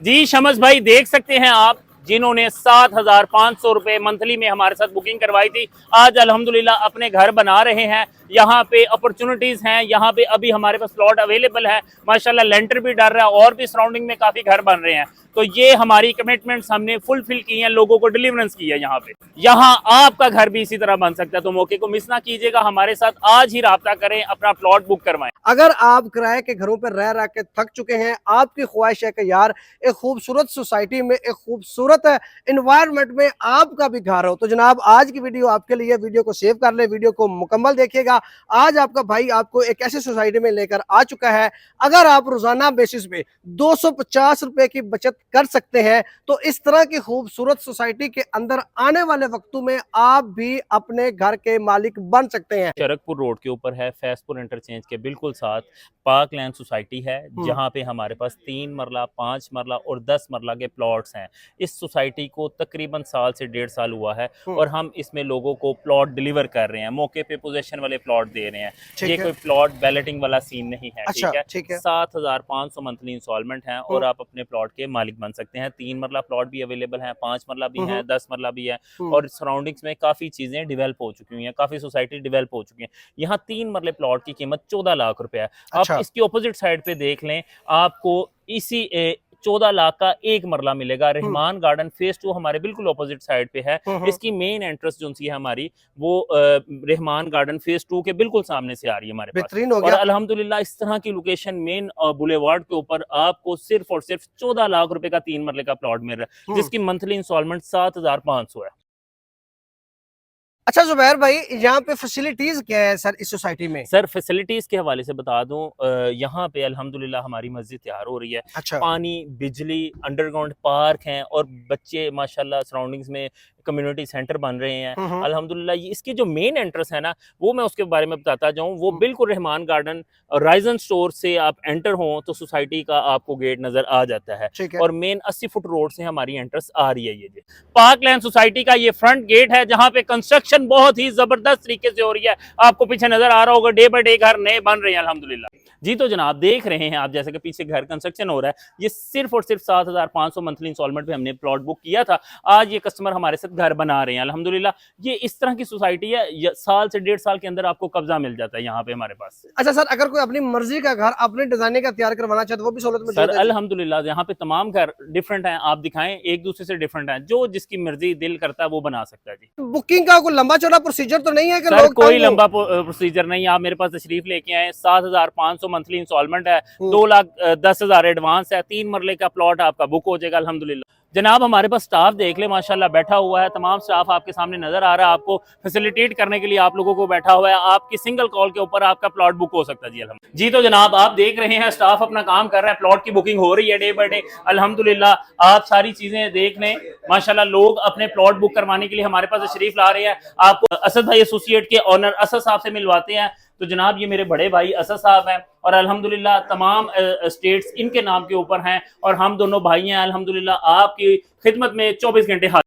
जी शमस भाई, देख सकते हैं आप, जिन्होंने 7,500 रुपए मंथली में हमारे साथ बुकिंग करवाई थी, आज अल्हम्दुलिल्लाह अपने घर बना रहे हैं। यहाँ पे अपॉर्चुनिटीज हैं, यहाँ पे अभी हमारे पास प्लॉट अवेलेबल है माशाल्लाह। लेंटर भी डर रहा है और भी सराउंडिंग में काफी घर बन रहे हैं। तो ये हमारी कमिटमेंट्स हमने फुलफिल की हैं, लोगों को डिलीवरेंस की है। यहाँ पे यहाँ आपका घर भी इसी तरह बन सकता है, तो मौके को मिस ना कीजिएगा। हमारे साथ आज ही राब्ता करें, अपना प्लॉट बुक करवाएं। अगर आप किराए के घरों पर रह के थक चुके हैं, आपकी ख्वाहिश है कि यार एक खूबसूरत सोसाइटी में, एक खूबसूरत इन्वायरमेंट में आपका भी घर हो, तो जनाब आज की वीडियो आपके लिए। वीडियो को सेव कर ले, वीडियो को मुकम्मल देखिएगा। आज आपका भाई आपको एक ऐसी सोसाइटी में लेकर आ चुका है। अगर आप रोजाना बेसिस पे 250 रुपए की बचत कर सकते हैं, तो इस तरह की खूबसूरत सोसाइटी के अंदर आने वाले वक्तों में आप भी अपने घर के मालिक बन सकते हैं। शरकपुर रोड के ऊपर है, फैजपुर इंटरचेंज के बिल्कुल साथ पार्क लैंड सोसाइटी है, जहां पे हमारे पास 3 मरला, 5 मरला और 10 मरला के प्लॉट्स हैं। इस सोसाइटी को तकरीबन साल से 1.5 साल हुआ है और हम इसमें लोगों को प्लॉट डिलीवर कर रहे हैं, मौके पे पोजीशन वाले प्लॉट दे रहे हैं। ये कोई प्लॉट बैलेटिंग वाला सीन नहीं है। अच्छा, ठीक है। 7,500 मंथली इंस्टॉलमेंट है और आप अपने प्लॉट के मालिक बन सकते हैं। 3 मरला प्लॉट भी अवेलेबल है, 5 मरला भी है, 10 मरला भी है और सराउंडिंग्स में काफी चीजें डेवलप हो चुकी हुई हैं, काफी सोसाइटी डेवलप हो चुकी है। यहाँ 3 मरले प्लॉट की कीमत 14 लाख रुपए है। आप इसकी ऑपोजिट साइड पे देख लें, आपको इसी 14 लाख का एक मरला मिलेगा। रहमान गार्डन फेज 2 हमारे बिल्कुल ऑपोजिट साइड पे है। इसकी मेन एंट्रेंस जो सी है हमारी, वो रहमान गार्डन फेज 2 के बिल्कुल सामने से आ रही है हमारे पास। बेहतरीन हो गया। और अल्हम्दुलिल्लाह इस तरह की लोकेशन मेन बुलेवार्ड के ऊपर आपको सिर्फ और सिर्फ 14 लाख रुपए का 3 मरले का प्लॉट मिल रहा है, जिसकी मंथली इंस्टॉलमेंट 7,500 है। अच्छा जुबैर भाई, यहाँ पे फैसिलिटीज क्या है सर इस सोसाइटी में? सर फैसिलिटीज के हवाले से बता दूं, यहाँ पे अल्हम्दुलिल्लाह हमारी मस्जिद तैयार हो रही है। अच्छा। पानी, बिजली, अंडरग्राउंड पार्क हैं और बच्चे माशाल्लाह सराउंडिंग्स में कम्युनिटी सेंटर बन रहे हैं अल्हम्दुलिल्लाह। इसकी जो मेन एंट्रेंस है ना, वो मैं उसके बारे में बताता जाऊँ, वो बिल्कुल रहमान गार्डन राइजन स्टोर से आप एंटर हो तो सोसाइटी का आपको गेट नजर आ जाता है और मेन 80 फुट रोड से हमारी एंट्रेंस आ रही है। ये पार्क लैंड सोसाइटी का ये फ्रंट गेट है, जहाँ पे कंस्ट्रक्शन बहुत ही जबरदस्त तरीके से हो रही है। आपको पीछे नजर आ रहा होगा, डे बाय डे घर नए बन रहे हैं अल्हम्दुलिल्लाह। जी तो जनाब देख रहे हैं आप, जैसे कि पीछे घर कंस्ट्रक्शन हो रहा है। ये सिर्फ और सिर्फ 7,500 मंथली इंस्टॉलमेंट पे हमने प्लॉट बुक किया था। आज ये कस्टमर हमारे साथ घर बना रहे हैं अल्हम्दुलिल्लाह। ये इस तरह की सोसाइटी है, साल से 1.5 साल के अंदर आपको कब्जा मिल जाता है यहाँ पे हमारे पास। अच्छा सर, अगर कोई अपनी मर्जी का घर अपने डिजाइनिंग का तैयार करवाना चाहे तो वो भी सहूलत में? सर अल्हम्दुलिल्लाह यहाँ पे तमाम घर डिफरेंट हैं, आप दिखाएं एक दूसरे से डिफरेंट हैं, जो जिसकी मर्जी दिल करता है वो बना सकता है। जी बुकिंग का कोई लंबा चौड़ा प्रोसीजर तो नहीं है कि सर लोग कोई लंबा प्रोसीजर नहीं है। आप मेरे पास तशरीफ लेके आए, 7,500 मंथली इंस्टॉलमेंट है, 2,10,000 एडवांस है, 3 मरले का प्लॉट आपका बुक हो जाएगा अल्हम्दुलिल्लाह। जनाब हमारे पास स्टाफ देख ले माशाल्लाह बैठा हुआ है, तमाम स्टाफ आपके सामने नजर आ रहा है। आपको फैसिलिटेट करने के लिए आप लोगों को बैठा हुआ है। आपकी सिंगल कॉल के ऊपर आपका प्लॉट बुक हो सकता है। जी अल्हम्दुलिल्लाह। जी तो जनाब आप देख रहे हैं, स्टाफ अपना काम कर रहा है, प्लॉट की बुकिंग हो रही है डे बाय डे अल्हम्दुलिल्लाह। आप सारी चीजें देख लें माशाल्लाह, लोग अपने प्लॉट बुक करवाने के लिए हमारे पास तशरीफ ला रहे हैं। आपको असद भाई एसोसिएट के ऑनर असद साहब से मिलवाते हैं। तो जनाब ये मेरे बड़े भाई असद साहब हैं और अल्हम्दुलिल्लाह तमाम स्टेट्स इनके नाम के ऊपर हैं और हम दोनों भाई हैं अल्हम्दुलिल्लाह। आपकी खिदमत में 24 घंटे